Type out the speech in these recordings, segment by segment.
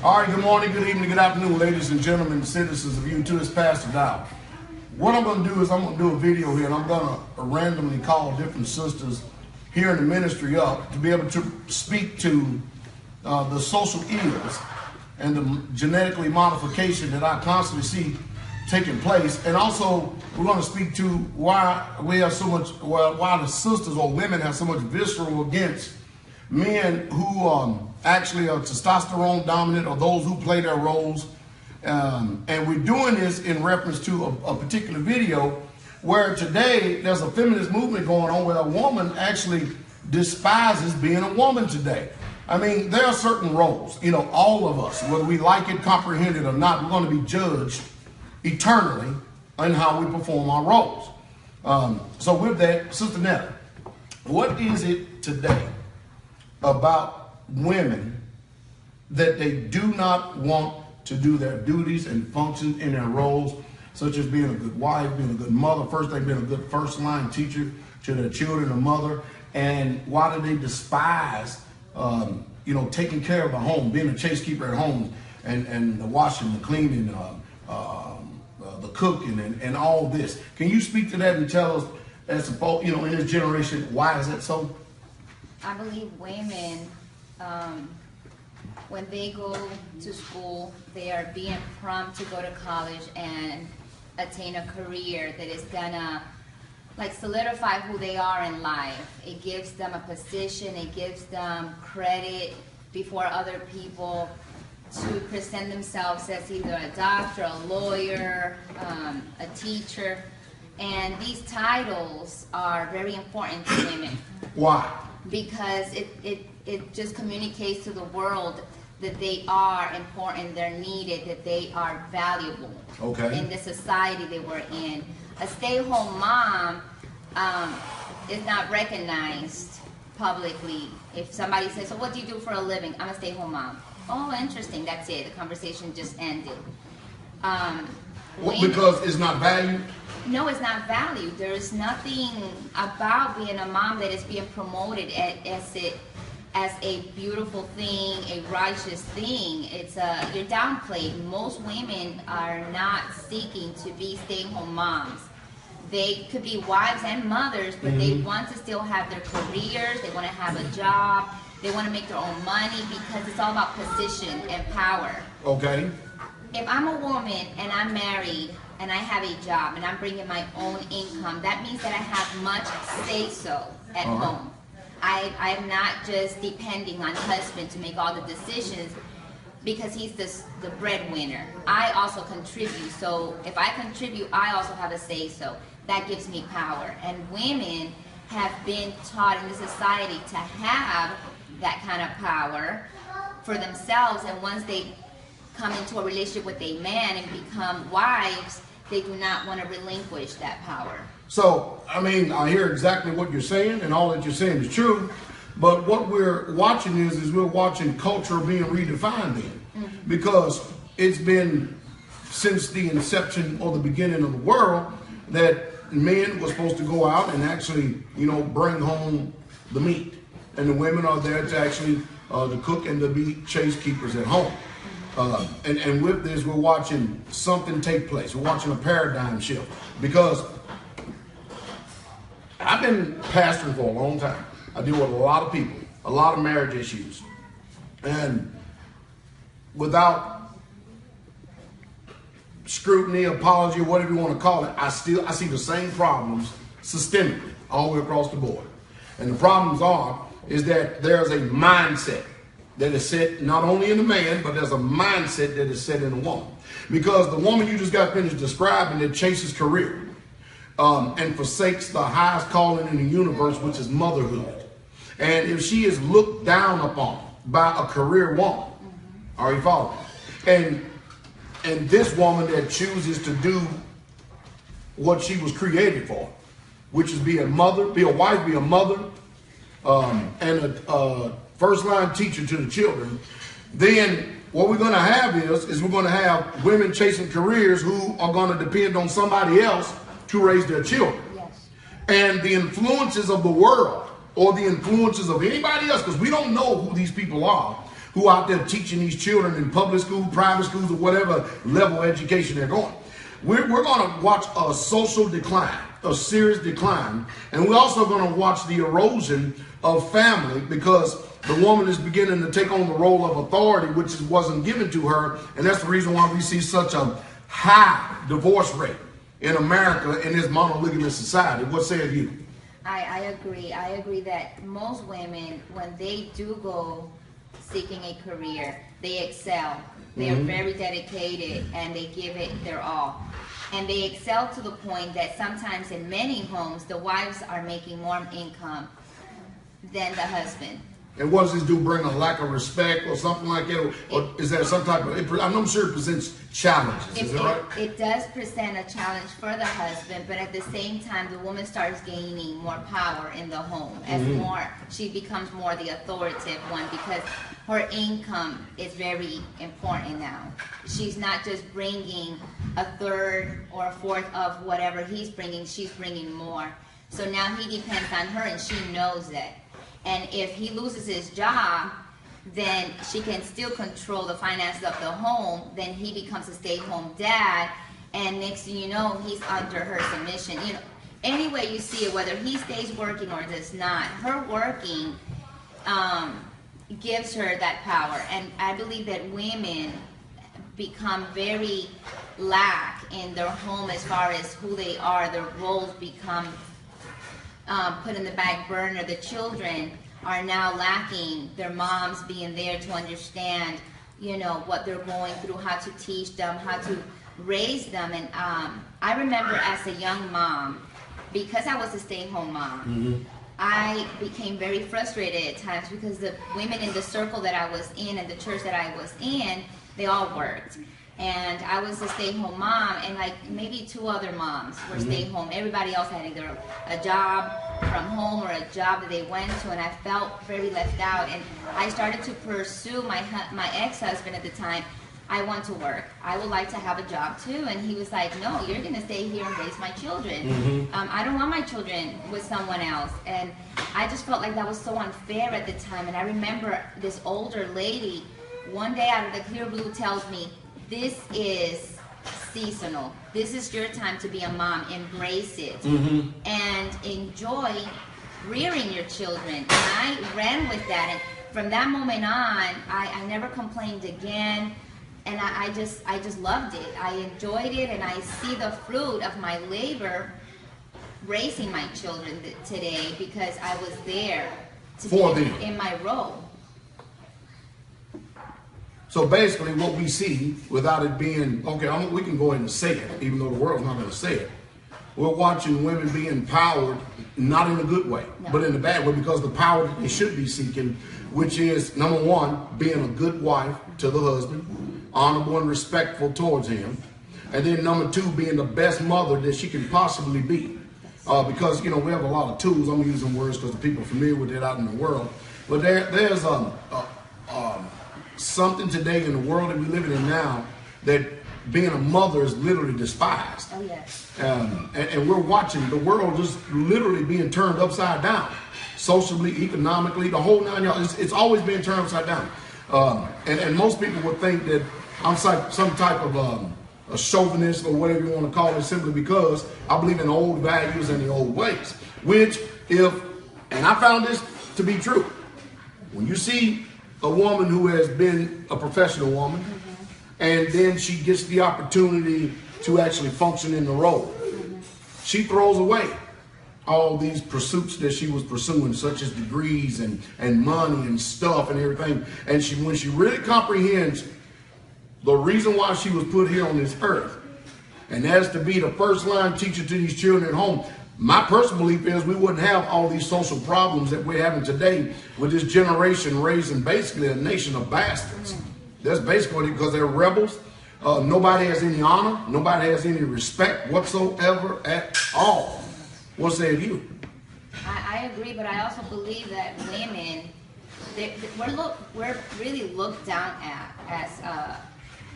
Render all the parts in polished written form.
All right, good morning, good evening, good afternoon, ladies and gentlemen, citizens of U2. It's Pastor Dowell. What I'm going to do is I'm going to do a video here, and I'm going to randomly call different sisters here in the ministry up to be able to speak to the social ills and the genetically modification that I constantly see taking place. And also, we're going to speak to why we have so much, why the sisters or women have so much visceral against men who actually are testosterone dominant or those who play their roles. And we're doing this in reference to a particular video where today there's a feminist movement going on where a woman actually despises being a woman today. I mean, there are certain roles, you know, all of us, whether we like it, comprehend it or not, we're going to be judged eternally in how we perform our roles. So with that, Sister Nelly, what is it today about women that they do not want to do their duties and functions in their roles, such as being a good wife, being a good mother, first thing, being a good first line teacher to their children, a mother, and why do they despise you know, taking care of the home, being a chasekeeper at home, and the washing, the cleaning, the cooking, and all this? Can you speak to that and tell us, as a, you know, in this generation, why is that so? I believe women, when they go to school, they are being prompt to go to college and attain a career that is gonna like solidify who they are in life. It gives them a position, it gives them credit before other people to present themselves as either a doctor, a lawyer, a teacher. And these titles are very important to women. Why? Because it just communicates to the world that they are important, they're needed, that they are valuable in the society that we're in. A stay-at-home mom is not recognized publicly. If somebody says, so what do you do for a living? I'm a stay-at-home mom. Oh, interesting, that's it. The conversation just ended. Because it's not valued? No, it's not valued. There's nothing about being a mom that is being promoted as a beautiful thing, a righteous thing. You're downplayed. Most women are not seeking to be stay-at-home moms. They could be wives and mothers, but they want to still have their careers. They want to have a job. They want to make their own money because it's all about position and power. Okay. If I'm a woman and I'm married and I have a job and I'm bringing my own income, that means that I have much say-so at home. I am not just depending on husband to make all the decisions because he's the breadwinner. I also contribute. So if I contribute, I also have a say-so. That gives me power. And women have been taught in the society to have that kind of power for themselves. And once they come into a relationship with a man and become wives, they do not want to relinquish that power. So, I mean, I hear exactly what you're saying, and all that you're saying is true, but what we're watching is we're watching culture being redefined then. Because it's been since the inception or the beginning of the world that men were supposed to go out and actually, you know, bring home the meat. And the women are there to actually to cook and to be chase keepers at home. And with this, we're watching something take place. We're watching a paradigm shift. Because I've been pastoring for a long time. I deal with a lot of people, a lot of marriage issues. And without scrutiny, apology, whatever you want to call it, I see the same problems systemically all the way across the board. And the problems is that there's a mindset that is set not only in the man, but there's a mindset that is set in the woman. Because the woman you just got finished describing that chases career and forsakes the highest calling in the universe, which is motherhood. And if she is looked down upon by a career woman, are you following? And this woman that chooses to do what she was created for, which is be a mother, be a wife, be a mother, and a first line teacher to the children, then what we're going to have is we're going to have women chasing careers who are going to depend on somebody else to raise their children. Yes. And the influences of the world or the influences of anybody else, because we don't know who these people are, who are out there teaching these children in public school, private schools, or whatever level of education they're going. We're going to watch a social decline, a serious decline, and we're also going to watch the erosion of family, because the woman is beginning to take on the role of authority, which wasn't given to her, and that's the reason why we see such a high divorce rate in America in this monogamous society. What say you? I agree. I agree that most women, when they do go seeking a career, they excel. They are very dedicated and they give it their all. And they excel to the point that sometimes in many homes, the wives are making more income than the husband. And what does this do? Bring a lack of respect or something like that? Or is there some type of, I'm sure it presents challenges, is that right? It does present a challenge for the husband, but at the same time, the woman starts gaining more power in the home. As she becomes more the authoritative one, because her income is very important now. She's not just bringing a third or a fourth of whatever he's bringing, she's bringing more. So now he depends on her, and she knows that. And if he loses his job, then she can still control the finances of the home. Then he becomes a stay-at-home dad, and next thing you know, he's under her submission. You know, any way you see it, whether he stays working or does not, her working gives her that power. And I believe that women become very lack in their home as far as who they are. Their roles become put in the back burner. The children are now lacking their moms being there to understand, you know, what they're going through, how to teach them, how to raise them. And I remember as a young mom, because I was a stay-at-home mom, I became very frustrated at times because the women in the circle that I was in and the church that I was in, they all worked. And I was a stay-at-home mom, and like maybe 2 other moms were stay-at-home. Everybody else had either a job from home or a job that they went to, and I felt very left out. And I started to pursue my ex-husband at the time. I want to work. I would like to have a job too. And he was like, no, you're going to stay here and raise my children. I don't want my children with someone else. And I just felt like that was so unfair at the time. And I remember this older lady, one day out of the clear blue, tells me, this is seasonal. This is your time to be a mom. Embrace it and enjoy rearing your children. And I ran with that. And from that moment on, I never complained again. And I just loved it. I enjoyed it, and I see the fruit of my labor raising my children today because I was there to for be them in my role. So basically what we see, without it being, okay, we can go ahead and say it, even though the world's not going to say it. We're watching women be empowered, not in a good way, but in a bad way, because the power that they should be seeking, which is, number one, being a good wife to the husband, honorable and respectful towards him, and then number 2, being the best mother that she can possibly be. Because, you know, we have a lot of tools. I'm using words because the people are familiar with it out in the world. But there's something today in the world that we're living in now that being a mother is literally despised. Oh, yes. And we're watching the world just literally being turned upside down, socially, economically, the whole 9 yards. It's always being turned upside down. And most people would think that I'm some type of a chauvinist or whatever you want to call it, simply because I believe in old values and the old ways. Which, and I found this to be true, when you see a woman who has been a professional woman, and then she gets the opportunity to actually function in the role, she throws away all these pursuits that she was pursuing, such as degrees and money and stuff and everything. And when she really comprehends the reason why she was put here on this earth, and that's to be the first line teacher to these children at home. My personal belief is we wouldn't have all these social problems that we're having today with this generation raising basically a nation of bastards. That's basically because they're rebels. Nobody has any honor. Nobody has any respect whatsoever at all. What say you? I agree, but I also believe that women, we're really looked down at as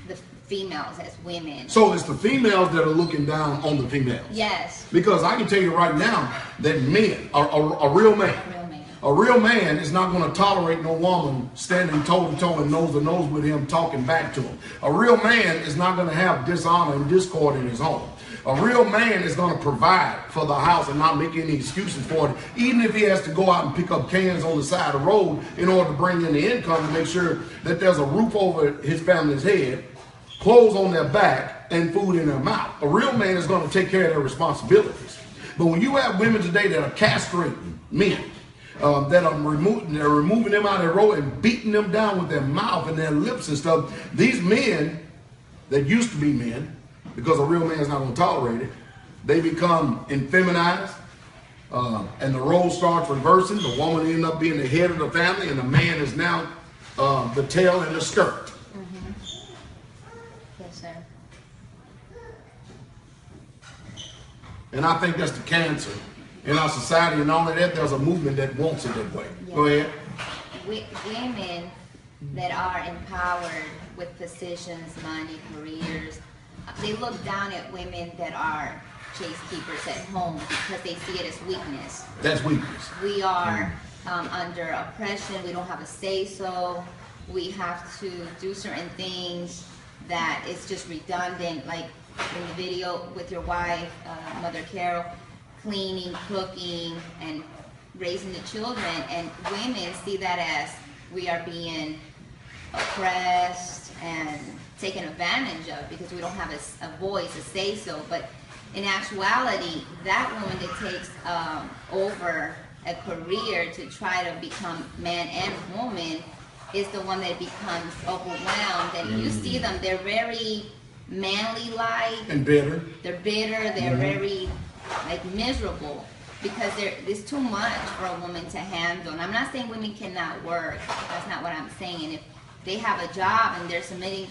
the females, as women. So it's the females that are looking down on the females. Yes. Because I can tell you right now that men, a real man, A real man is not going to tolerate no woman standing toe-to-toe and nose-to-nose with him talking back to him. A real man is not going to have dishonor and discord in his home. A real man is going to provide for the house and not make any excuses for it, even if he has to go out and pick up cans on the side of the road in order to bring in the income to make sure that there's a roof over his family's head, clothes on their back, and food in their mouth. A real man is going to take care of their responsibilities. But when you have women today that are castrating men, that are removing them out of the road and beating them down with their mouth and their lips and stuff, these men that used to be men, because a real man is not going to tolerate it, they become effeminized, and the role starts reversing. The woman ends up being the head of the family, and the man is now the tail and the skirt. Mm-hmm. Yes, sir. And I think that's the cancer in our society, and all of that, there's a movement that wants it that way. Yeah. Go ahead. Women that are empowered with positions, money, careers, they look down at women that are chase keepers at home because they see it as weakness. That's weakness. We are under oppression. We don't have a say-so. We have to do certain things that it's just redundant, like in the video with your wife, Mother Carol, cleaning, cooking, and raising the children. And women see that as we are being oppressed and taken advantage of because we don't have a voice, a say-so. But in actuality, that woman that takes over a career to try to become man and woman is the one that becomes overwhelmed. And you see them, they're very manly-like. And bitter. They're bitter, they're very miserable because there's too much for a woman to handle. And I'm not saying women cannot work. That's not what I'm saying. And if they have a job and they're submitting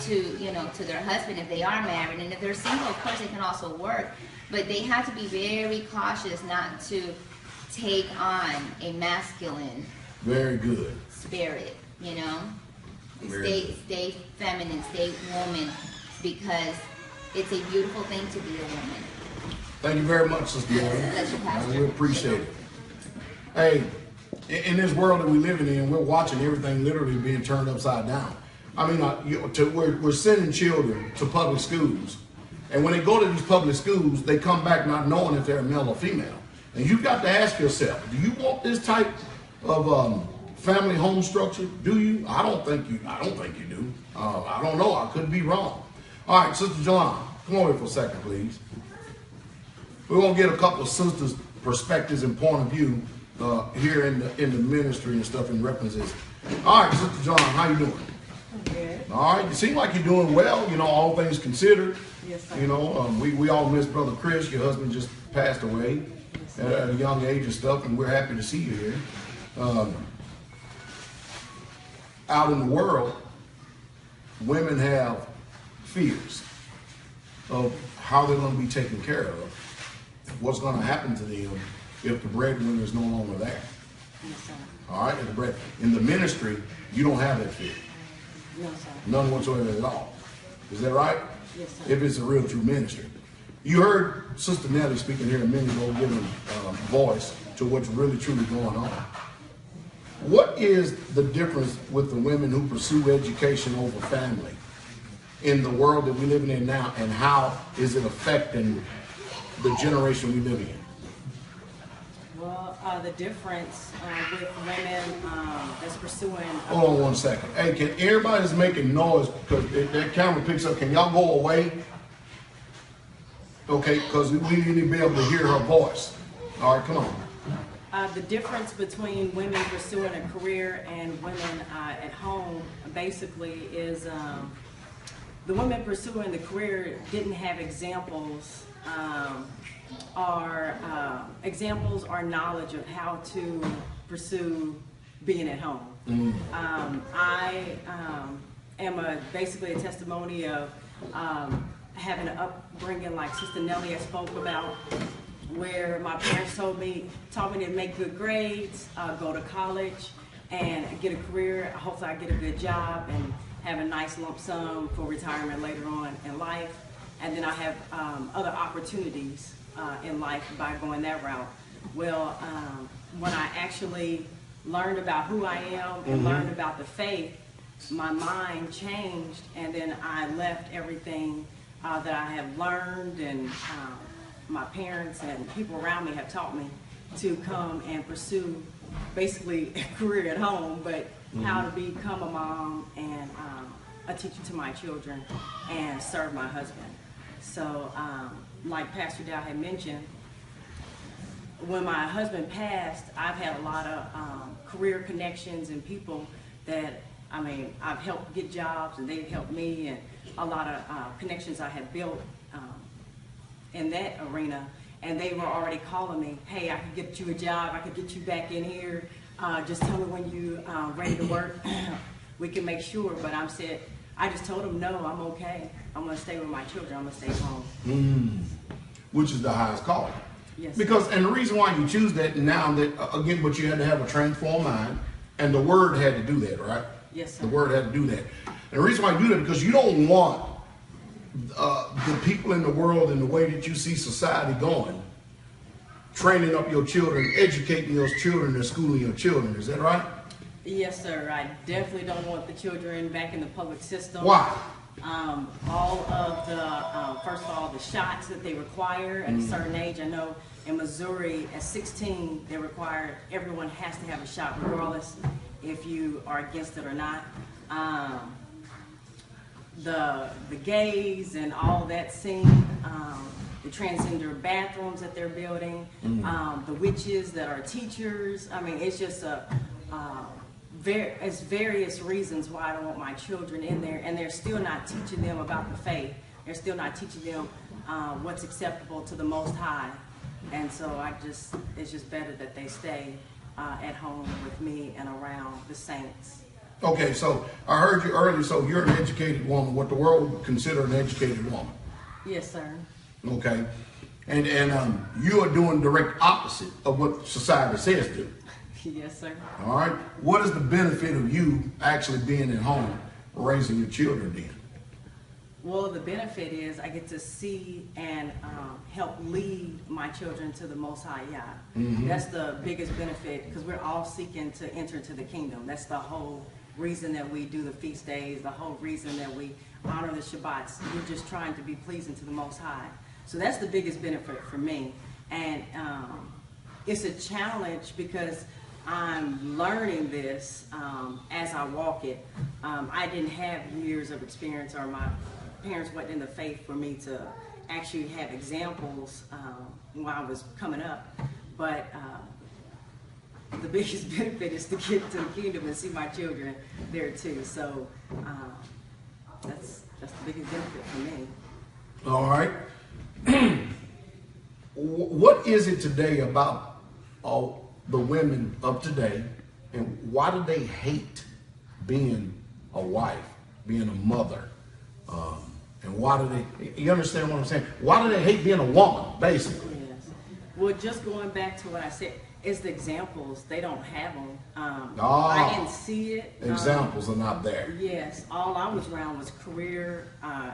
to, to their husband if they are married, and if they're single, of course they can also work. But they have to be very cautious not to take on a masculine very good spirit, Stay feminine, stay woman, because it's a beautiful thing to be a woman. Thank you very much, Sister Nelly. We appreciate it. Hey, in this world that we're living in, we're watching everything literally being turned upside down. I mean, we're sending children to public schools, and when they go to these public schools, they come back not knowing if they're male or female. And you've got to ask yourself, do you want this type of family home structure? Do you? I don't think you do. I don't know. I could be wrong. All right, Sister Jalon, come over here for a second, please. We're going to get a couple of sisters' perspectives and point of view here in the ministry and stuff in references. All right, Sister Jalon, how you doing? Good. All right, you seem like you're doing well, all things considered. Yes, sir. We all miss Brother Chris. Your husband just passed away at a young age and stuff, and we're happy to see you here. Out in the world, women have fears of how they're going to be taken care of, what's going to happen to them if the breadwinner is no longer there. Yes, sir. All right, in the ministry, you don't have that fear. No, sir. None whatsoever at all. Is that right? Yes, sir. If it's a real true ministry. You heard Sister Nelly speaking here a minute ago, giving voice to what's really truly going on. What is the difference with the women who pursue education over family in the world that we're living in now, and how is it affecting the generation we're living in? Well, the difference with women that's pursuing... Hold on one second. Hey, can everybody that's making noise, because that camera picks up, can y'all go away? Okay, because we need to be able to hear her voice. All right, come on. The difference between women pursuing a career and women at home basically is the women pursuing the career didn't have examples or knowledge of how to pursue being at home. I am basically a testimony of having an upbringing like Sister Nelly has spoke about, where my parents taught me to make good grades, go to college, and get a career. Hopefully I get a good job and have a nice lump sum for retirement later on in life. And then I have other opportunities in life by going that route. Well, when I actually learned about who I am and learned about the faith, my mind changed, and then I left everything that I have learned, and my parents and people around me have taught me to come and pursue basically a career at home, but how to become a mom and a teacher to my children and serve my husband. So like Pastor Dowell had mentioned, when my husband passed, I've had a lot of career connections and people that, I mean, I've helped get jobs and they've helped me, and a lot of connections I have built in that arena. And they were already calling me, hey, I could get you a job, I could get you back in here, just tell me when you ready to work, we can make sure. But I just told them, no, I'm okay. I'm gonna stay with my children, I'm gonna stay home. Which is the highest calling. Yes. Because, and the reason why you choose that now, that again, but you had to have a transformed mind, and the word had to do that, right? Yes, sir. The word had to do that. And the reason why you do that, because you don't want the people in the world and the way that you see society going, training up your children, educating your children, and schooling your children. Is that right? Yes, sir. I definitely don't want the children back in the public system. Why? All of the, first of all, the shots that they require at a certain age. I know in Missouri at 16, they require everyone has to have a shot, regardless if you are against it or not. The gays and all that scene, the transgender bathrooms that they're building, the witches that are teachers. I mean, it's just it's various reasons why I don't want my children in there, and they're still not teaching them about the faith. They're still not teaching them what's acceptable to the Most High. And so it's just better that they stay at home with me and around the saints. Okay, so I heard you earlier, so you're an educated woman, what the world would consider an educated woman. Yes, sir. Okay, and you are doing direct opposite of what society says do. Yes, sir. All right, what is the benefit of you actually being at home raising your children then? Well, the benefit is I get to see and help lead my children to the Most High Yah. That's the biggest benefit, because we're all seeking to enter into the kingdom. That's the whole reason that we do the feast days, the whole reason that we honor the Shabbats. We're just trying to be pleasing to the Most High. So that's the biggest benefit for me. And it's a challenge because I'm learning this as I walk it. I didn't have years of experience, or my parents wasn't in the faith for me to actually have examples when I was coming up. But the biggest benefit is to get to the kingdom and see my children there too. So that's the biggest benefit for me. All right. What is it today about all the women of today, and why do they hate being a wife, being a mother? And why do they, you understand what I'm saying? Why do they hate being a woman, basically? Yes. Well, just going back to what I said, it's the examples. They don't have them. I didn't see it. Examples are not there. Yes. All I was around was career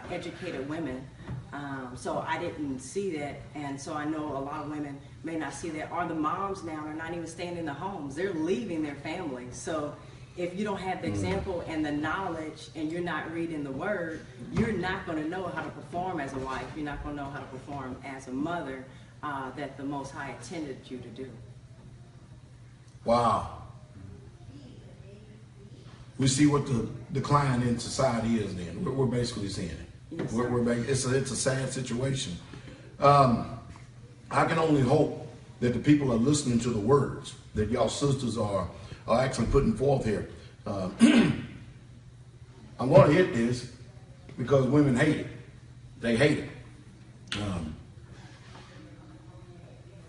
educated women. So I didn't see that. And so I know a lot of women may not see that. Or the moms now are not even staying in the homes. They're leaving their families. So if you don't have the example and the knowledge, and you're not reading the word, you're not going to know how to perform as a wife. You're not going to know how to perform as a mother that the Most High intended you to do. Wow. We see what the decline in society is then. We're basically seeing it. Yes, it's a sad situation. I can only hope that the people are listening to the words that y'all sisters are actually putting forth here. I'm going to hit this because women hate it. They hate it.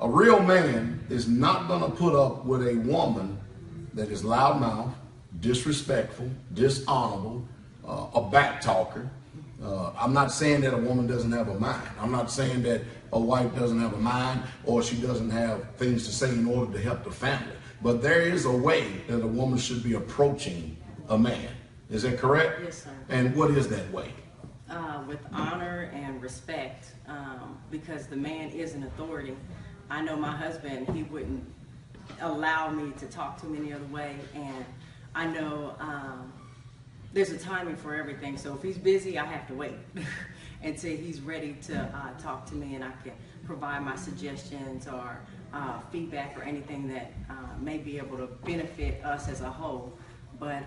A real man is not going to put up with a woman that is loudmouth, disrespectful, dishonorable, a back talker. I'm not saying that a woman doesn't have a mind. I'm not saying that a wife doesn't have a mind or she doesn't have things to say in order to help the family. But there is a way that a woman should be approaching a man. Is that correct? Yes, sir. And what is that way? With honor and respect, because the man is an authority. I know my husband, he wouldn't allow me to talk to him any other way, and I know there's a timing for everything. So if he's busy, I have to wait until he's ready to talk to me, and I can provide my suggestions or feedback or anything that may be able to benefit us as a whole. But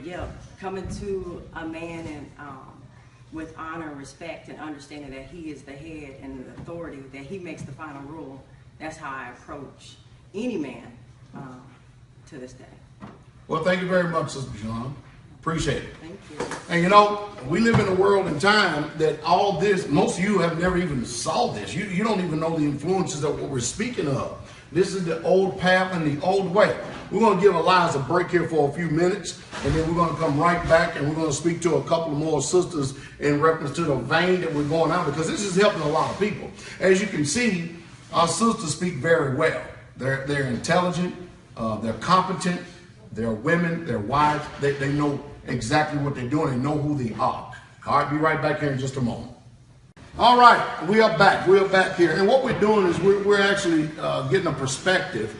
yeah, coming to a man and with honor and respect and understanding that he is the head and the authority, that he makes the final rule, that's how I approach any man to this day. Well, thank you very much, Sister Jalon. Appreciate it. Thank you. And you know, we live in a world and time that all this, most of you have never even saw this. You don't even know the influences of what we're speaking of. This is the old path and the old way. We're going to give Eliza a break here for a few minutes, and then we're going to come right back and we're going to speak to a couple more sisters in reference to the vein that we're going on, because this is helping a lot of people. As you can see, our sisters speak very well. They're intelligent, they're competent, they're women, they're wives, they know exactly what they're doing and know who they are. All right, be right back here in just a moment. All right, we are back. We are back here. And what we're doing is we're actually getting a perspective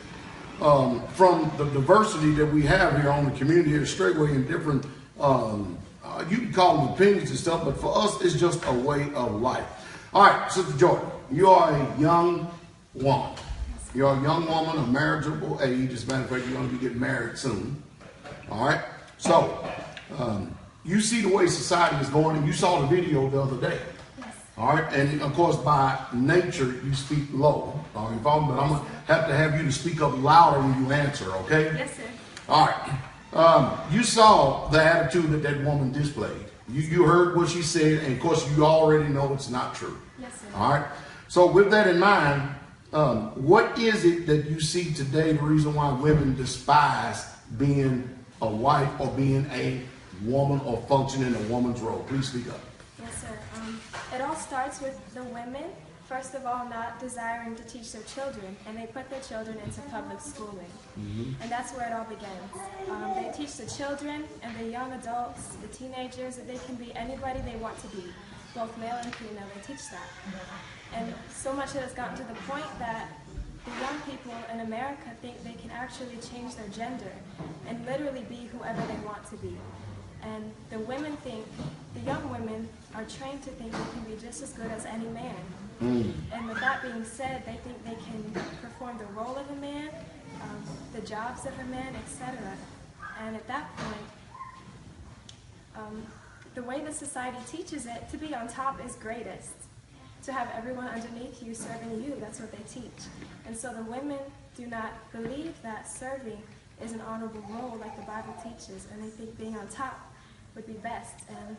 from the diversity that we have here on the community here at Straitway in different, you can call them opinions and stuff, but for us, it's just a way of life. All right, Sister Jordan, you are a young woman. You're a young woman of marriageable age. As a matter of fact, you're going to be getting married soon. All right, so you see the way society is going, and you saw the video the other day. All right, and of course, by nature, you speak low. All right, but I'm going to have you to speak up louder when you answer, okay? Yes, sir. All right. You saw the attitude that that woman displayed. You heard what she said, and of course, you already know it's not true. Yes, sir. All right. So with that in mind, what is it that you see today, the reason why women despise being a wife or being a woman or functioning in a woman's role? Please speak up. Yes, sir. It all starts with the women, first of all, not desiring to teach their children, and they put their children into public schooling. And that's where it all begins. They teach the children and the young adults, the teenagers, that they can be anybody they want to be, both male and female. They teach that. And so much it has gotten to the point that the young people in America think they can actually change their gender and literally be whoever they want to be. And the women think, the young women are trained to think they can be just as good as any man. And with that being said, they think they can perform the role of a man, the jobs of a man, etc. And at that point, the way the society teaches it, to be on top is greatest. To have everyone underneath you serving you, that's what they teach. And so the women do not believe that serving is an honorable role like the Bible teaches, and they think being on top would be best. And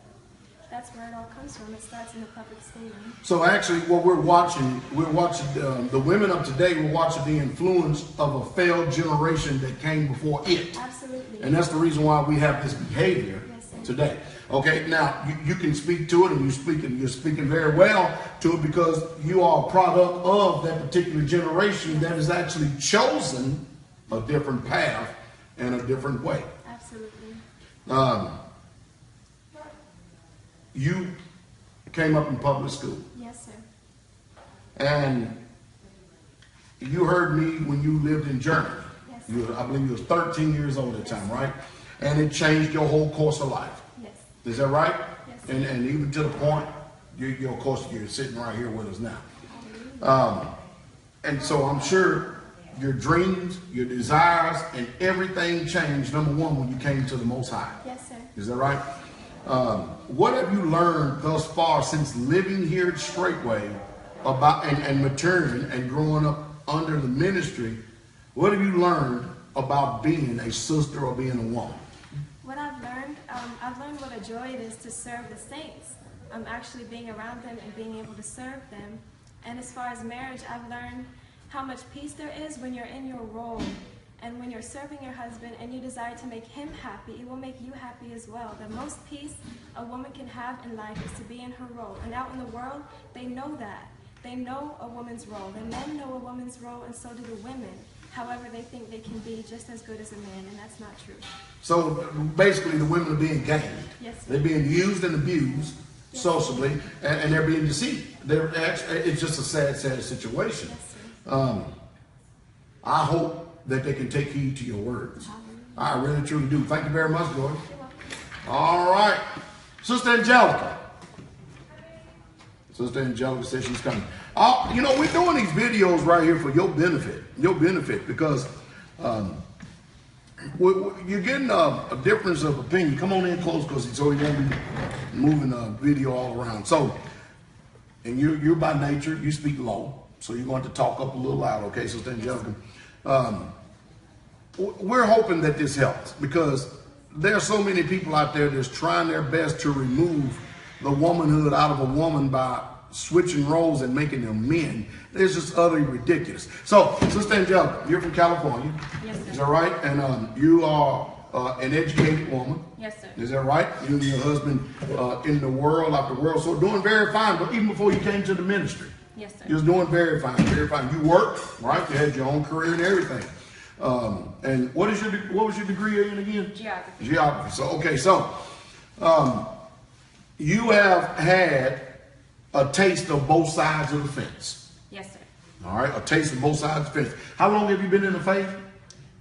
that's where it all comes from. It starts in the public schooling. So actually what we're watching the women of today, we're watching the influence of a failed generation that came before it. Absolutely. And that's the reason why we have this behavior today. Okay, now you can speak to it, and you're speaking very well to it, because you are a product of that particular generation that has actually chosen a different path and a different way. Absolutely. You came up in public school. Yes, sir. And you heard me when you lived in Germany. Yes, sir. I believe you was 13 years old at the time, right? And it changed your whole course of life. Yes. Is that right? Yes, sir. And even to the point, of course, you're sitting right here with us now. And so I'm sure your dreams, your desires, and everything changed, number one, when you came to the Most High. Yes, sir. Is that right? What have you learned thus far since living here at Straitway about and maturing and growing up under the ministry? What have you learned about being a sister or being a woman? What I've learned what a joy it is to serve the saints. Actually being around them and being able to serve them. And as far as marriage, I've learned how much peace there is when you're in your role. And when you're serving your husband and you desire to make him happy, it will make you happy as well. The most peace a woman can have in life is to be in her role. And out in the world, they know that. They know a woman's role. The men know a woman's role, and so do the women. However, they think they can be just as good as a man, and that's not true. So basically, the women are being gamed. Yes, sir. They're being used and abused, socially, and they're being deceived. It's just a sad situation. I hope that they can take heed to your words. I really truly do. Thank you very much, Lord. All right. Sister Angelica. Sister Angelica says she's coming. You know, we're doing these videos right here for your benefit, because you're getting a difference of opinion. Come on in close, because it's already going to be moving the video all around. So, and you're by nature, you speak low, so you're going to talk up a little loud, okay, Sister Angelica? We're hoping that this helps, because there are so many people out there that's trying their best to remove the womanhood out of a woman by switching roles and making them men. It's just utterly ridiculous. So, Sister Angelica, you're from California. Yes, sir. Is that right? And you are an educated woman. Yes, sir. Is that right? You and your husband in the world, after world, so doing very fine. But even before you came to the ministry, yes, sir. you was doing very fine, very fine. You worked, right? You had your own career and everything. And what was your degree in again? Geography. Geography. So okay, so you have had a taste of both sides of the fence. Yes, sir. All right, a taste of both sides of the fence. How long have you been in the faith?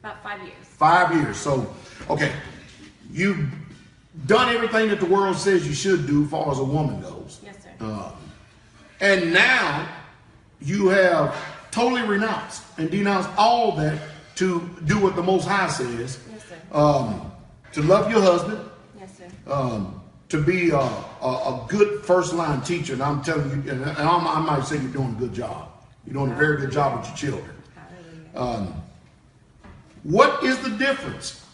About 5 years. 5 years. So, okay, you've done everything that the world says you should do as far as a woman goes. Yes, sir. And now you have totally renounced and denounced all that to do what the Most High says. Yes, sir. To love your husband. Yes, sir. To be a good first-line teacher. And I'm telling you, and I might say you're doing a good job. You're doing a very good job with your children. What is the difference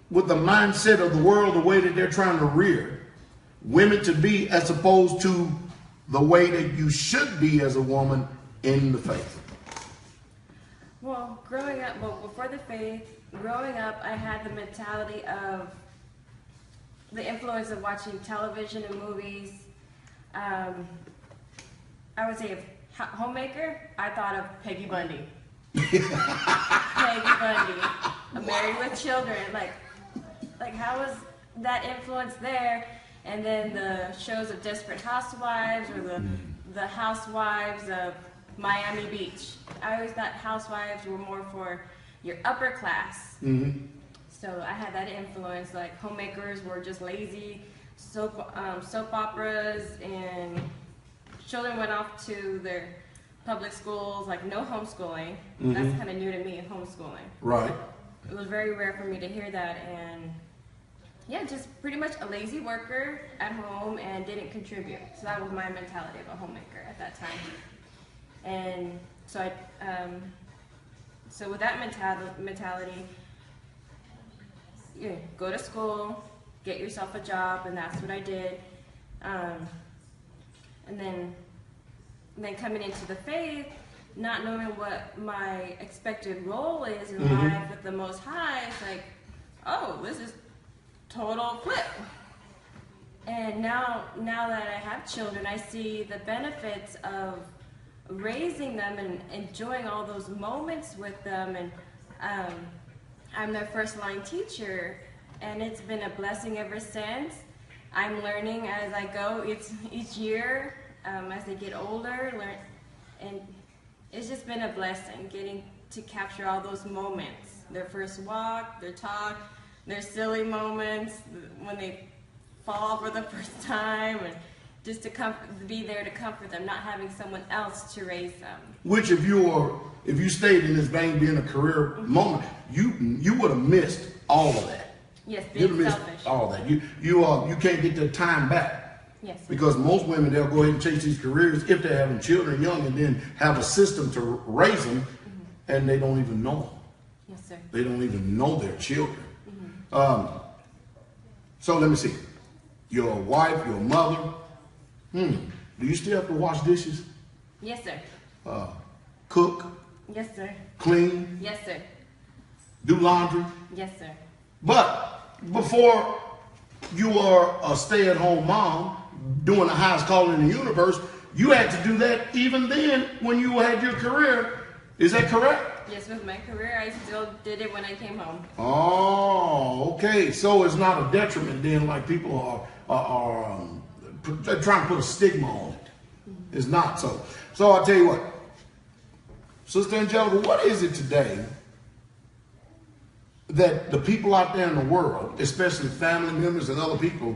with the mindset of the world, the way that they're trying to rear women to be, as opposed to the way that you should be as a woman in the faith? Well, before the faith, growing up, I had the mentality of the influence of watching television and movies. I would say, homemaker, I thought of Peggy Bundy. Peggy Bundy, Married with Children. Like how was that influence there? And then the shows of Desperate Housewives, or the Housewives of Miami Beach. I always thought housewives were more for your upper class. Mm-hmm. So I had that influence. Like homemakers were just lazy. Soap operas, and children went off to their public schools, like no homeschooling. Mm-hmm. That's kind of new to me, homeschooling. Right. It was very rare for me to hear that, and yeah, just pretty much a lazy worker at home and didn't contribute. So that was my mentality of a homemaker at that time. And so so with that mentality, you go to school, get yourself a job, and that's what I did. And then coming into the faith, not knowing what my expected role is in life with the Most High, it's like, oh, this is total flip. And now that I have children, I see the benefits of raising them and enjoying all those moments with them. And I'm their first line teacher, and it's been a blessing ever since. I'm learning as I go each year, as they get older, and it's just been a blessing getting to capture all those moments. Their first walk, their talk, their silly moments, when they fall for the first time, and just to be there to comfort them, not having someone else to raise them. Which, if you stayed in this vein, being a career moment, you would have missed all of that. Yes, being selfish. All of that. You can't get the time back. Yes. Because most women, they'll go ahead and chase these careers if they're having children young, and then have a system to raise them, and they don't even know them. Yes, sir. They don't even know their children. So let me see. Your wife, your mother. Do you still have to wash dishes? Yes, sir. Cook? Yes, sir. Clean? Yes, sir. Do laundry? Yes, sir. But before you were a stay-at-home mom doing the highest calling in the universe, you had to do that even then when you had your career. Is that correct? Yes, with my career, I still did it when I came home. Oh, okay. So it's not a detriment then, like people are they're trying to put a stigma on it. It's not so. So I'll tell you what, Sister Angelica, what is it today that the people out there in the world, especially family members and other people,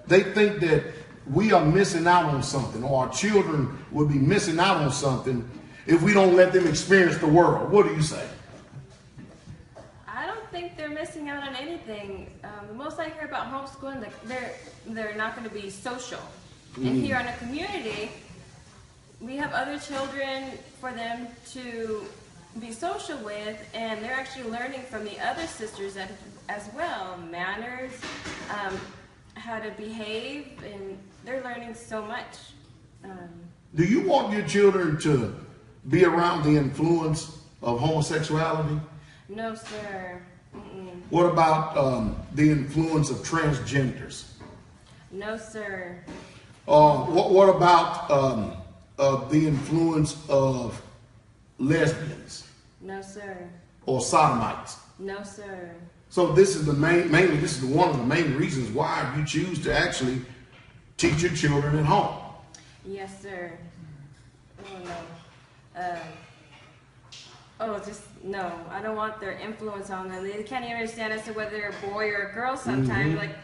they think that we are missing out on something, or our children will be missing out on something if we don't let them experience the world? What do you say? I don't think they're missing out on anything. The most I hear about homeschooling, like they're not going to be social. And here in a community, we have other children for them to be social with, and they're actually learning from the other sisters as well, manners, how to behave, and they're learning so much. Do you want your children to be around the influence of homosexuality? No, sir. Mm-mm. What about the influence of transgenders? No, sir. What about the influence of lesbians? No, sir. Or sodomites? No, sir. So this is mainly this is one of the main reasons why you choose to actually teach your children at home. Yes, sir. Oh, no. No. I don't want their influence on them. They can't even understand as to whether they're a boy or a girl sometimes. Like,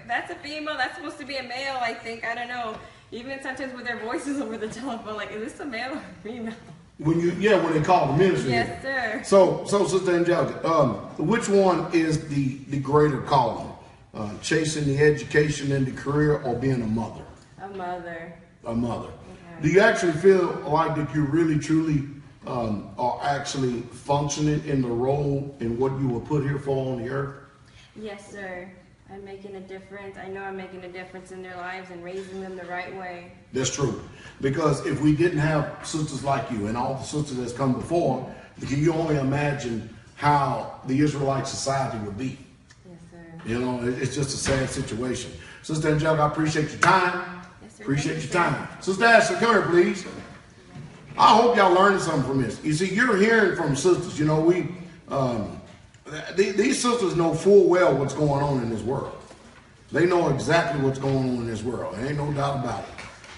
that's a female, that's supposed to be a male, I think. I don't know. Even sometimes with their voices over the telephone, like, is this a male or a female? When they call the ministry. Yes, sir. So Sister Angelica, which one is the greater calling? Chasing the education and the career, or being a mother? A mother. A mother. Okay. Do you actually feel like that you really truly are actually functioning in the role in what you were put here for on the earth? Yes, sir. I'm making a difference. I know I'm making a difference in their lives and raising them the right way. That's true. Because if we didn't have sisters like you and all the sisters that's come before, can you only imagine how the Israelite society would be? Yes, sir. You know, it's just a sad situation. Sister Angelica, I appreciate your time. Yes, sir. Appreciate Thank your you, time. Sister Ashley, come here, please. I hope y'all learned something from this. You see, you're hearing from sisters. You know, these sisters know full well what's going on in this world. They know exactly what's going on in this world. There ain't no doubt about it.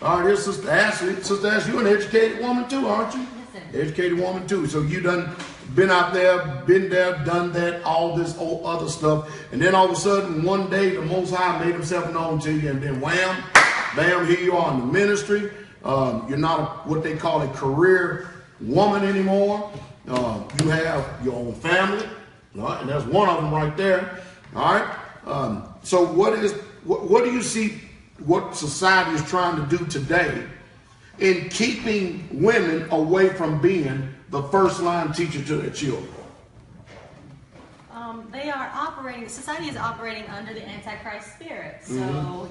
All right, here's Sister Ashley. Sister Ashley, you're an educated woman too, aren't you? Yes, sir. Educated woman too. So you been out there, been there, done that, all this old other stuff. And then all of a sudden, one day, the Most High made himself known to you, and then wham, bam, here you are in the ministry. You're not what they call a career woman anymore. You have your own family. All right, and there's one of them right there. All right. So what do you see what society is trying to do today in keeping women away from being the first line teacher to their children? They are operating, society is operating under the Antichrist spirit. So,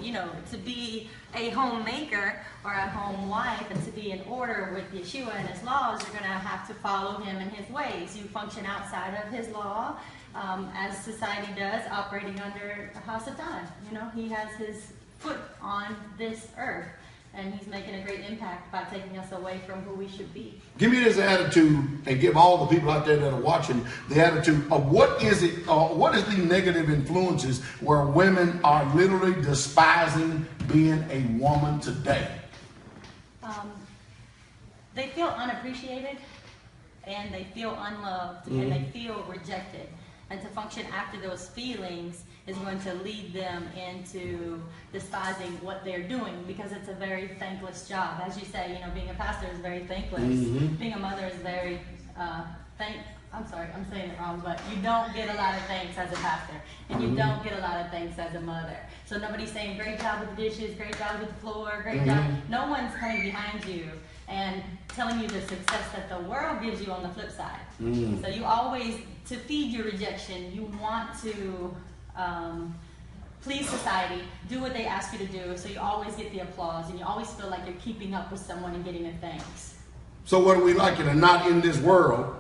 to be a homemaker or a home wife and to be in order with Yeshua and his laws, you're going to have to follow him and his ways. You function outside of his law, as society does, operating under Hasatan. He has his foot on this earth, and he's making a great impact by taking us away from who we should be. Give me this attitude, and give all the people out there that are watching the attitude of what is the negative influences where women are literally despising being a woman today? They feel unappreciated, and they feel unloved, and they feel rejected. And to function after those feelings is going to lead them into despising what they're doing, because it's a very thankless job. As you say, being a pastor is very thankless. Being a mother is very I'm sorry, I'm saying it wrong, but you don't get a lot of thanks as a pastor, and you don't get a lot of thanks as a mother. So nobody's saying, great job with the dishes, great job with the floor, great job. No one's coming behind you and telling you the success that the world gives you on the flip side. So you always, to feed your rejection, you want to please society, do what they ask you to do, so you always get the applause, and you always feel like you're keeping up with someone and getting the thanks. So whether we like it or not in this world,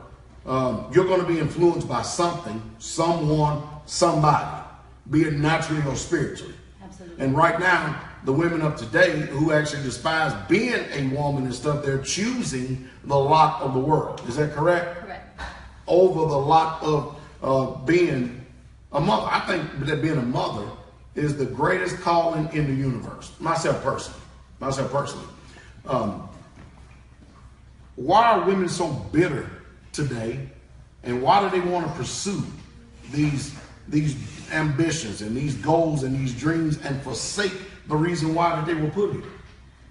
you're going to be influenced by something, someone, somebody, be it naturally or spiritually. Absolutely. And right now, the women of today who actually despise being a woman and stuff, they're choosing the lot of the world. Is that correct? Correct. Over the lot of being a mother. I think that being a mother is the greatest calling in the universe. Myself personally. Why are women so bitter today, and why do they want to pursue these ambitions and these goals and these dreams and forsake the reason why that they were put here?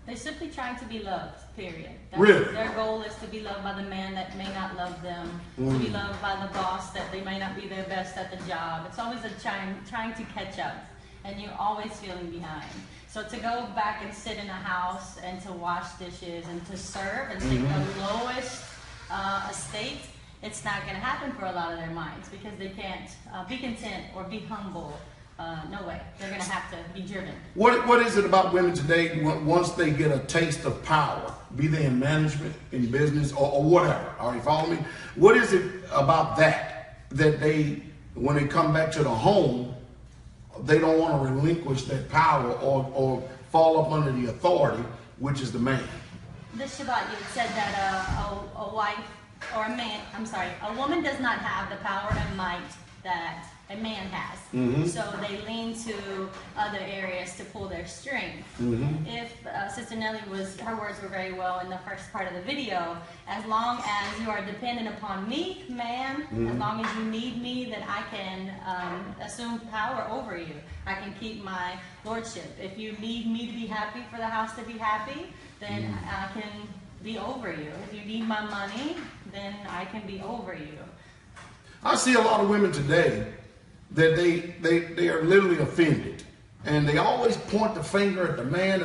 They're simply trying to be loved, period. Really? Their goal is to be loved by the man that may not love them, to be loved by the boss that they may not be their best at the job. It's always a trying to catch up, and you're always feeling behind. So to go back and sit in a house and to wash dishes and to serve and take the lowest estate, it's not going to happen for a lot of their minds, because they can't be content or be humble. No way. They're going to have to be driven. What is it about women today, once they get a taste of power, be they in management, in business, or whatever? Are you following me? What is it about that they, when they come back to the home, they don't want to relinquish that power or fall up under the authority, which is the man? This Shabbat, you had said that a wife or a man, a woman does not have the power and might that a man has. So they lean to other areas to pull their strength. If Sister Nelly her words were very well in the first part of the video, as long as you are dependent upon me, man, as long as you need me, then I can assume power over you. I can keep my lordship. If you need me to be happy, for the house to be happy, then I can be over you. If you need my money, then I can be over you. I see a lot of women today that they are literally offended, and they always point the finger at the man.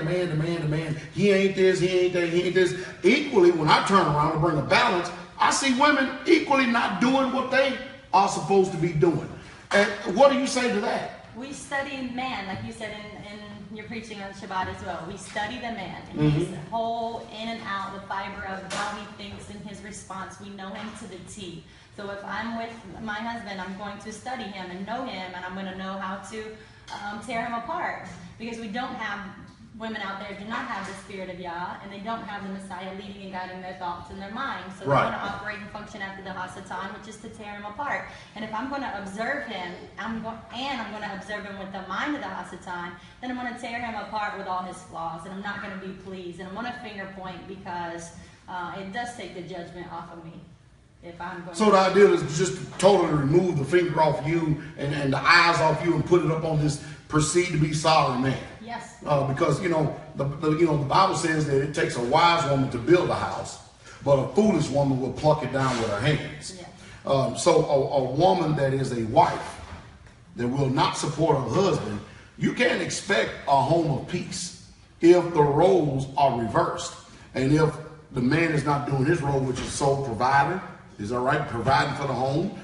He ain't this, he ain't that, he ain't this. Equally, when I turn around and bring a balance, I see women equally not doing what they are supposed to be doing. And what do you say to that? We study man, like you said in your preaching on Shabbat as well. We study the man and his whole in and out, the fiber of how he thinks and his response. We know him to the T. So if I'm with my husband, I'm going to study him and know him, and I'm going to know how to tear him apart. Because we don't have, women out there do not have the spirit of Yah, and they don't have the Messiah leading and guiding their thoughts and their minds. So they want to operate and function after the Hasatan, which is to tear him apart. And if I'm going to observe him, I'm going to observe him with the mind of the Hasatan, then I'm going to tear him apart with all his flaws, and I'm not going to be pleased. And I'm going to finger point, because it does take the judgment off of me. So the idea is just to totally remove the finger off you and the eyes off you and put it up on this perceived to be sorry man. Yes. Because the Bible says that it takes a wise woman to build a house, but a foolish woman will pluck it down with her hands. Yeah. So a woman that is a wife that will not support her husband, you can't expect a home of peace if the roles are reversed, and if the man is not doing his role, which is sole provider. Is that right? Providing for the home,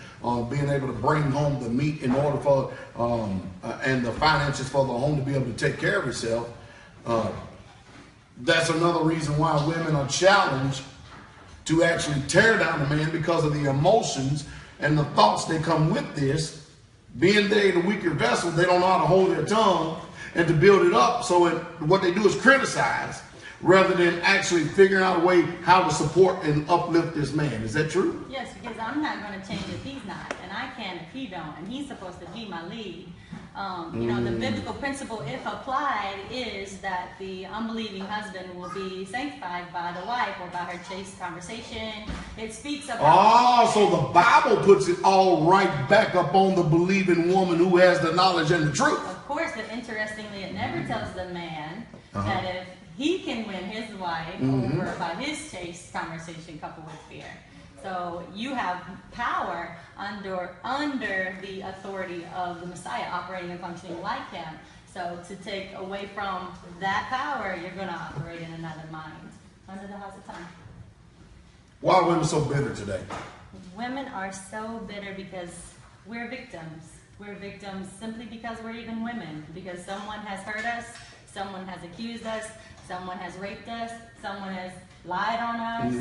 being able to bring home the meat in order for, and the finances for the home to be able to take care of itself. That's another reason why women are challenged to actually tear down the man, because of the emotions and the thoughts that come with this. Being they the weaker vessel, they don't know how to hold their tongue and to build it up. So what they do is criticize, rather than actually figuring out a way how to support and uplift this man. Is that true? Yes, because I'm not going to change if he's not, and I can if he don't, and he's supposed to be my lead. The biblical principle, if applied, is that the unbelieving husband will be sanctified by the wife or by her chaste conversation. It speaks about... so the Bible puts it all right back up on the believing woman who has the knowledge and the truth. Of course, but interestingly, it never tells the man that if he can win his wife over by his chaste conversation coupled with fear. So you have power under the authority of the Messiah, operating and functioning like him. So to take away from that power, you're going to operate in another mind, under the Hasatan. Why are women so bitter today? Women are so bitter because we're victims. We're victims simply because we're even women, because someone has hurt us, someone has accused us, someone has raped us, someone has lied on us.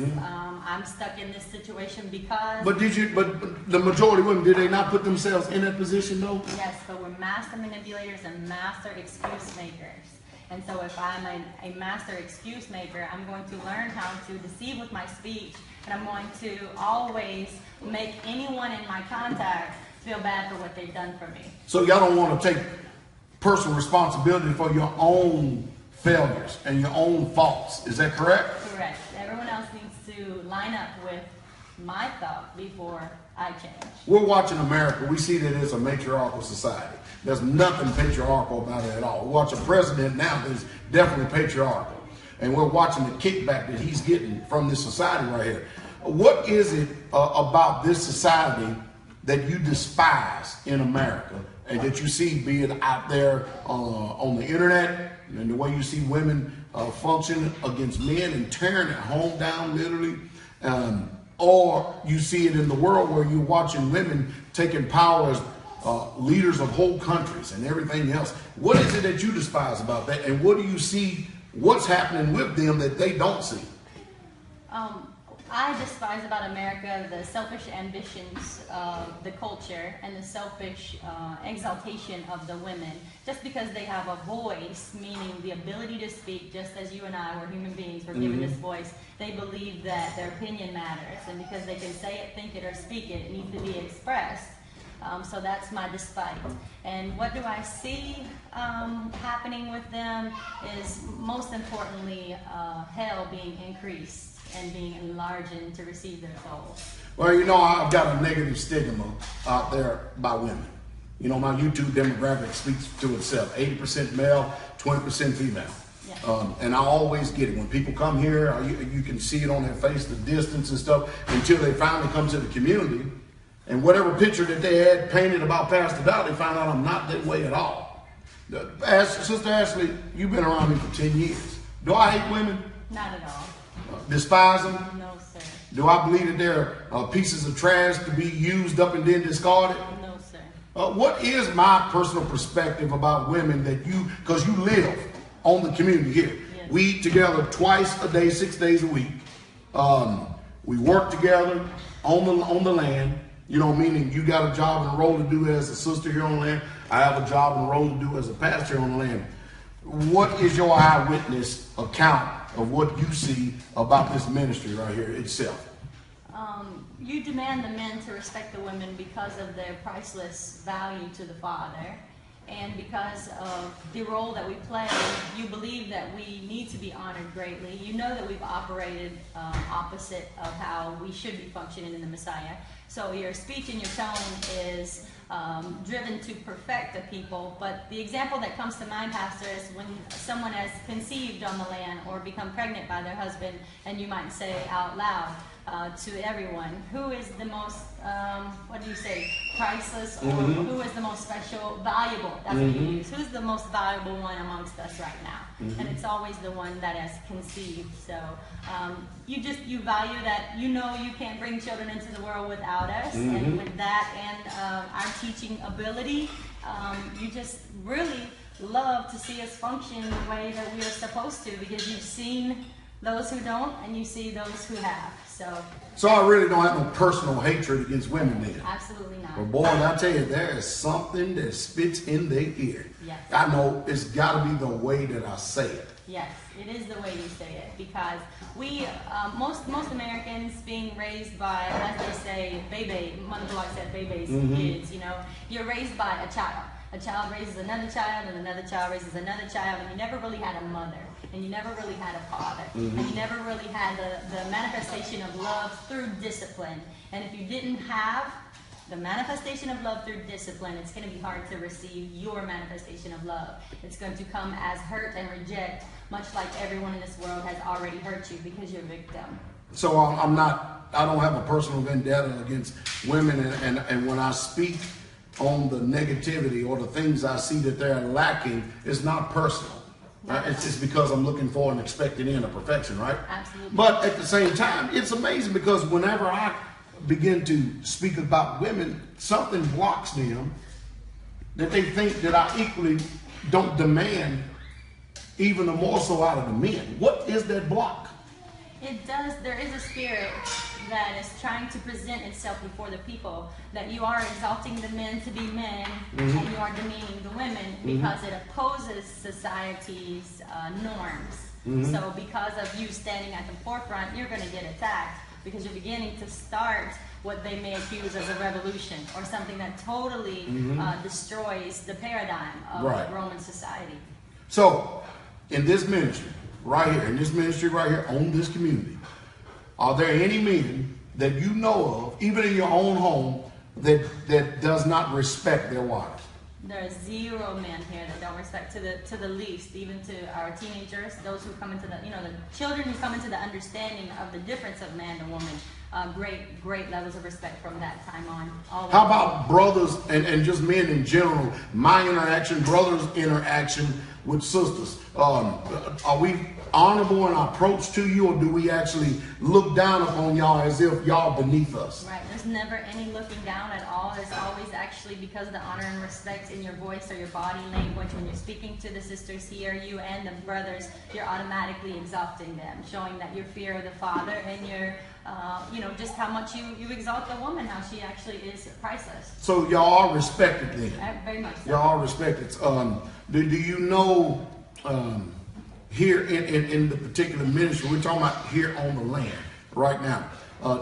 I'm stuck in this situation because... But the majority of women, did they not put themselves in that position though? Yes, but we're master manipulators and master excuse makers. And so if I'm a master excuse maker, I'm going to learn how to deceive with my speech, and I'm going to always make anyone in my contact feel bad for what they've done for me. So y'all don't want to take personal responsibility for your own failures and your own faults. Is that correct? Correct. Everyone else needs to line up with my thought before I change. We're watching America. We see that it's a matriarchal society. There's nothing patriarchal about it at all. We watch a president now that's definitely patriarchal. And we're watching the kickback that he's getting from this society right here. What is it about this society that you despise in America and that you see, be it out there on the internet and the way you see women function against men and tearing their home down literally, or you see it in the world where you're watching women taking power as leaders of whole countries and everything else? What is it that you despise about that, and what do you see, what's happening with them that they don't see? I despise about America the selfish ambitions of the culture and the selfish exaltation of the women. Just because they have a voice, meaning the ability to speak, just as you and I were human beings, were given this voice, they believe that their opinion matters. And because they can say it, think it, or speak it, it needs to be expressed. So that's my despite. And what do I see happening with them is, most importantly, hell being increased and being enlarged to receive their souls. Well, you know, I've got a negative stigma out there by women. You know, my YouTube demographic speaks to itself. 80% male, 20% female. Yeah. And I always get it. When people come here, you can see it on their face, the distance and stuff, until they finally come to the community. And whatever picture that they had painted about Pastor Dowell, they found out I'm not that way at all. Sister Ashley, you've been around me for 10 years. Do I hate women? Not at all. Despise them? No, sir. Do I believe that they're pieces of trash to be used up and then discarded? No, sir. What is my personal perspective about women that because you live on the community here. Yes. We eat together twice a day, 6 days a week. We work together on the land. You know, meaning you got a job and a role to do as a sister here on the land. I have a job and a role to do as a pastor on the land. What is your eyewitness account of what you see about this ministry right here itself? You demand the men to respect the women because of their priceless value to the Father, and because of the role that we play. You believe that we need to be honored greatly. You know that we've operated opposite of how we should be functioning in the Messiah. So your speech and your tone is driven to perfect the people. But the example that comes to mind, Pastor, is when someone has conceived on the land or become pregnant by their husband, and you might say out loud to everyone, who is the most, what do you say, priceless, or who is the most special, valuable, that's what you use. Who's the most valuable one amongst us right now? And it's always the one that has conceived. So you value that. You know you can't bring children into the world without us, and with that and our teaching ability, you just really love to see us function the way that we are supposed to, because you've seen those who don't, and you see those who have. So I really don't have no personal hatred against women then. Absolutely not. But boy, I tell you, there is something that spits in their ear. Yes. I know it's got to be the way that I say it. Yes, it is the way you say it, because we, most Americans being raised by, as they say, baby, Mother Block said babies, kids, you know, you're raised by a child. A child raises another child, and another child raises another child, and you never really had a mother, and you never really had a father, and you never really had the manifestation of love through discipline. And if you didn't have the manifestation of love through discipline, it's going to be hard to receive your manifestation of love. It's going to come as hurt and reject, much like everyone in this world has already hurt you because you're a victim. So I don't have a personal vendetta against women, and when I speak on the negativity or the things I see that they're lacking, it's not personal. It's just because I'm looking for and expecting in a perfection, right? Absolutely. But at the same time, it's amazing because whenever I begin to speak about women, something blocks them that they think that I equally don't demand even more so out of the men. What is that block? It does. There is a spirit that is trying to present itself before the people, that you are exalting the men to be men, and you are demeaning the women because it opposes society's norms. So because of you standing at the forefront, you're going to get attacked. because you're beginning to start what they may accuse as a revolution or something that totally destroys the paradigm of Roman society. So, in this ministry, right here, on this community, are there any men that you know of, even in your own home, that does not respect their wives? There are 0 men here that don't respect to the least, even to our teenagers, those who come into the children who come into the understanding of the difference of man and woman. Great levels of respect from that time on. Always. How about brothers and just men in general? My interaction, brothers' interaction with sisters. Are we honorable in our approach to you, or do we actually look down upon y'all as if y'all beneath us? Right. There's never any looking down at all. There's always actually, because of the honor and respect in your voice or your body language when you're speaking to the sisters here, you and the brothers, you're automatically exalting them, showing that you fear the Father and you're just how much you exalt the woman, how she actually is priceless. So y'all are respected then? Very much so. Y'all are respected. Do you know, here in the particular ministry, we're talking about here on the land right now,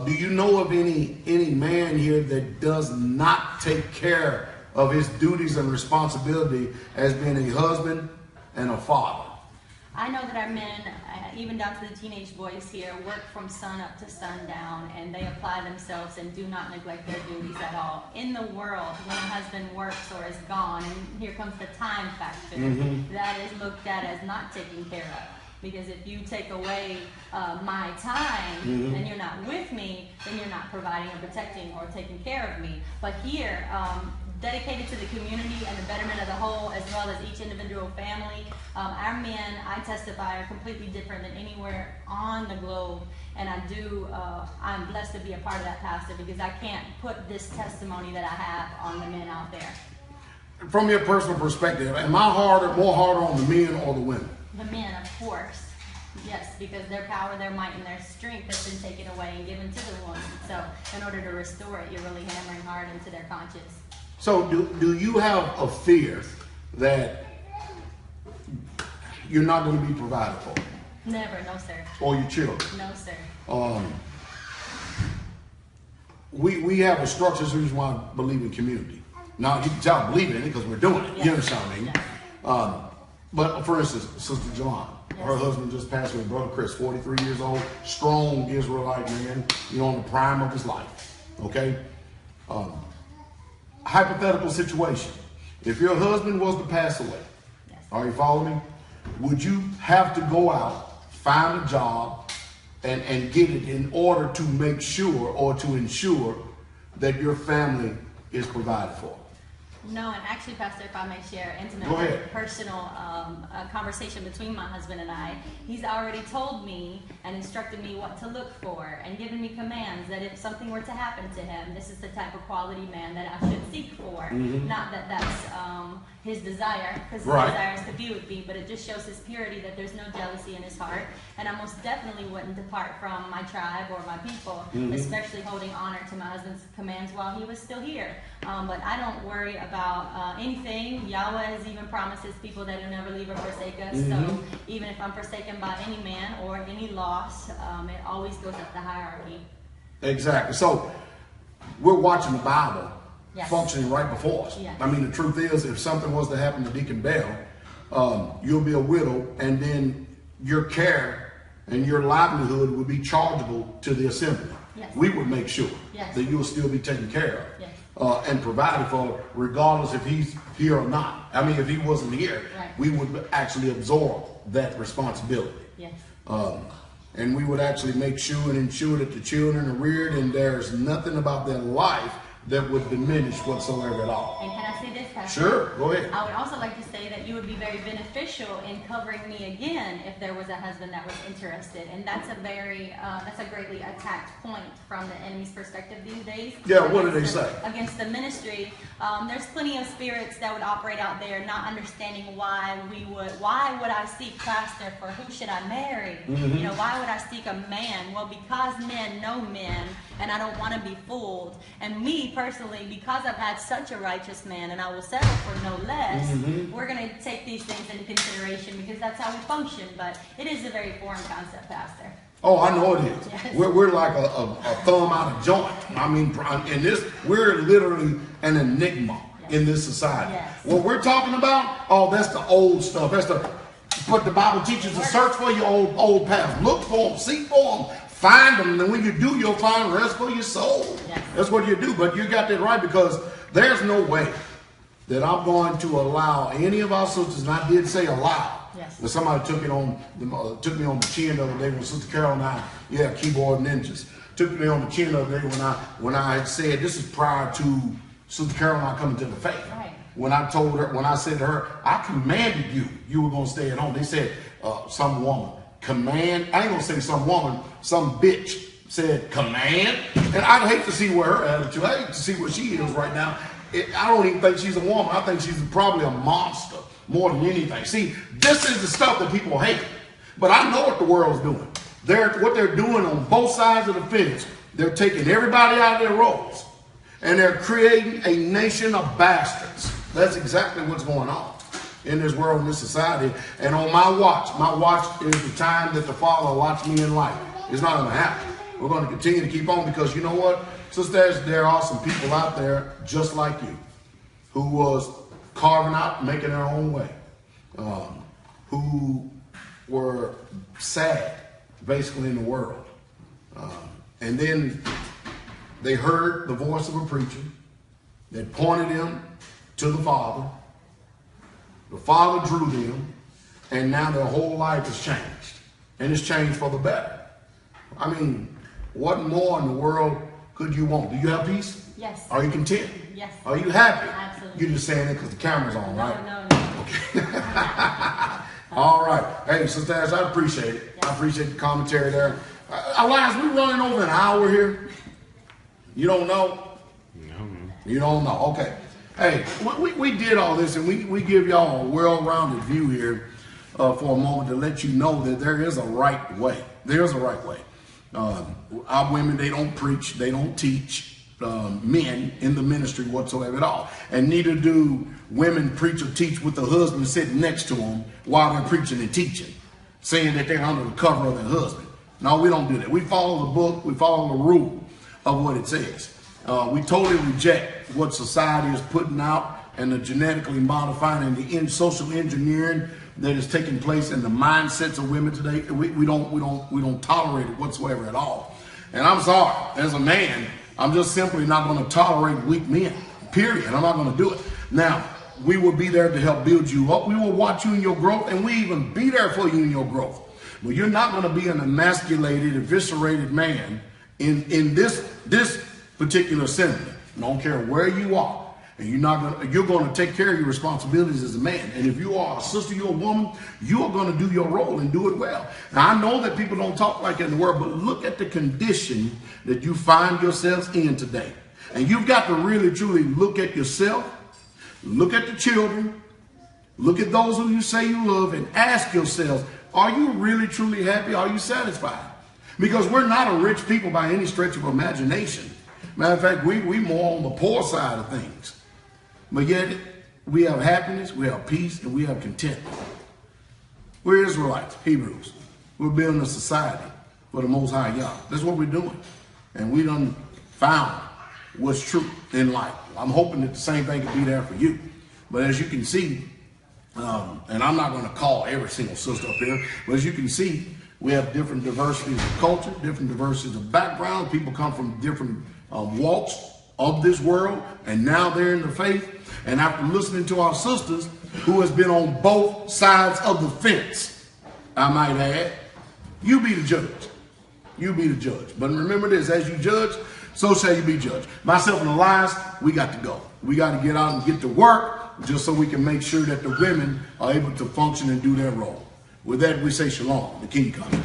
do you know of any man here that does not take care of his duties and responsibility as being a husband and a father? I know that our men, even down to the teenage boys here, work from sun up to sundown, and they apply themselves and do not neglect their duties at all. In the world, when a husband works or is gone, and here comes the time factor, that is looked at as not taken care of. Because if you take away my time and you're not with me, then you're not providing or protecting or taking care of me. But here, dedicated to the community and the betterment of the whole, as well as each individual family. Our men, I testify, are completely different than anywhere on the globe. And I'm blessed to be a part of that, Pastor, because I can't put this testimony that I have on the men out there. From your personal perspective, am I more harder on the men or the women? The men, of course. Yes, because their power, their might, and their strength has been taken away and given to the woman. So in order to restore it, you're really hammering hard into their conscience. So do you have a fear that you're not going to be provided for? Never, no sir. Or your children? No sir. We have a structure, that's the reason why I believe in community. Now, you can tell I believe in it because we're doing it. Yes. You understand what I mean? Yes. But for instance, Sister Jalon, her husband just passed away, Brother Chris, 43 years old, strong Israelite man, on the prime of his life. Okay? Hypothetical situation. If your husband was to pass away, are you following me? Would you have to go out, find a job, and get it in order to make sure or to ensure that your family is provided for? No, and actually, Pastor, if I may share intimate, personal conversation between my husband and I, he's already told me and instructed me what to look for and given me commands that if something were to happen to him, this is the type of quality man that I should seek for. Not that that's his desire, because his desire is to be with me, but it just shows his purity, that there's no jealousy in his heart. And I most definitely wouldn't depart from my tribe or my people, especially holding honor to my husband's commands while he was still here. But I don't worry about anything. Yahweh has even promised his people that he'll never leave or forsake us. So even if I'm forsaken by any man or any loss, it always goes up the hierarchy. Exactly. So we're watching the Bible functioning right before us. I mean, the truth is, if something was to happen to Deacon Bell, you'll be a widow, and then your care and your livelihood would be chargeable to the assembly. We would make sure that you'll still be taken care of and provided for, regardless if he's here or not. I mean, if he wasn't here, we would actually absorb that responsibility. And we would actually make sure and ensure that the children are reared, and there's nothing about their life that would diminish whatsoever at all. And can I say this, Pastor? Sure, go ahead. I would also like to say that you would be very beneficial in covering me again if there was a husband that was interested, and that's a greatly attacked point from the enemy's perspective these days. What do they say? Against the ministry, there's plenty of spirits that would operate out there, not understanding why would I seek pastor for who should I marry? Why would I seek a man? Well, because men know men, and I don't want to be fooled. And me personally, because I've had such a righteous man, and I will settle for no less, we're going to take these things into consideration because that's how we function. But it is a very foreign concept, Pastor. Oh, I know it is. Yes. We're like a thumb out of joint. I mean, in this, we're literally an enigma in this society. Yes. What we're talking about, oh, that's the old stuff. That's what the Bible teaches to search for your old past. Look for them, seek for them, find them, and then when you do, you'll find rest for your soul. Yes. That's what you do. But you got that right, because there's no way that I'm going to allow any of our sisters, and I did say allow. Yes. But somebody took me on the chin the other day when Sister Carol and I, keyboard ninjas, took me on the chin the other day when I had said, this is prior to Sister Carol and I coming to the faith. Right. When I said to her, I commanded you were going to stay at home. They said, some woman, command, I ain't going to say some woman, some bitch said command. And I'd hate to see where her attitude, I hate to see where she is right now. I don't even think she's a woman. I think she's probably a monster more than anything. See, this is the stuff that people hate. But I know what the world's doing. What they're doing on both sides of the fence, they're taking everybody out of their roles. And they're creating a nation of bastards. That's exactly what's going on in this world, in this society. And on my watch is the time that the Father locks me in life. It's not going to happen. We're going to continue to keep on, because you know what? Sisters, there are some people out there just like you who was carving out, making their own way, who were sad, basically, in the world. And then they heard the voice of a preacher that pointed them to the Father. The Father drew them, and now their whole life has changed. And it's changed for the better. I mean, what more in the world could you want? Do you have peace? Yes. Are you content? Yes. Are you happy? Absolutely. You're just saying it because the camera's on, right? No. Okay. All right. Hey, Sister Ash, I appreciate it. Yes. I appreciate the commentary there. Elias, we're running over an hour here. You don't know? No. You don't know. Okay. Hey, we did all this, and we give y'all a well-rounded view here for a moment to let you know that there is a right way. There's a right way. Our women, they don't preach, they don't teach men in the ministry whatsoever at all. And neither do women preach or teach with the husband sitting next to them while they're preaching and teaching, saying that they're under the cover of their husband. No, we don't do that. We follow the book, we follow the rule of what it says. We totally reject what society is putting out and the genetically modifying and the social engineering that is taking place in the mindsets of women today. We don't tolerate it whatsoever at all. And I'm sorry, as a man, I'm just simply not going to tolerate weak men. Period. I'm not going to do it. Now, we will be there to help build you up. We will watch you in your growth, and we even be there for you in your growth. But you're not going to be an emasculated, eviscerated man in this particular assembly. I don't care where you are. And you're going to take care of your responsibilities as a man. And if you are a sister, you're a woman, you are going to do your role and do it well. Now, I know that people don't talk like that in the world, but look at the condition that you find yourselves in today. And you've got to really, truly look at yourself, look at the children, look at those who you say you love, and ask yourselves, are you really, truly happy? Are you satisfied? Because we're not a rich people by any stretch of imagination. Matter of fact, we more on the poor side of things. But yet, we have happiness, we have peace, and we have contentment. We're Israelites, Hebrews. We're building a society for the Most High Yah. That's what we're doing. And we done found what's true in life. I'm hoping that the same thing can be there for you. But as you can see, and I'm not going to call every single sister up here, but as you can see, we have different diversities of culture, different diversities of background. People come from different walks of this world, and now they're in the faith. And after listening to our sisters, who has been on both sides of the fence, I might add, you be the judge. You be the judge. But remember this, as you judge, so shall you be judged. Myself and Elias, we got to go. We got to get out and get to work, just so we can make sure that the women are able to function and do their role. With that, we say shalom. The king comes.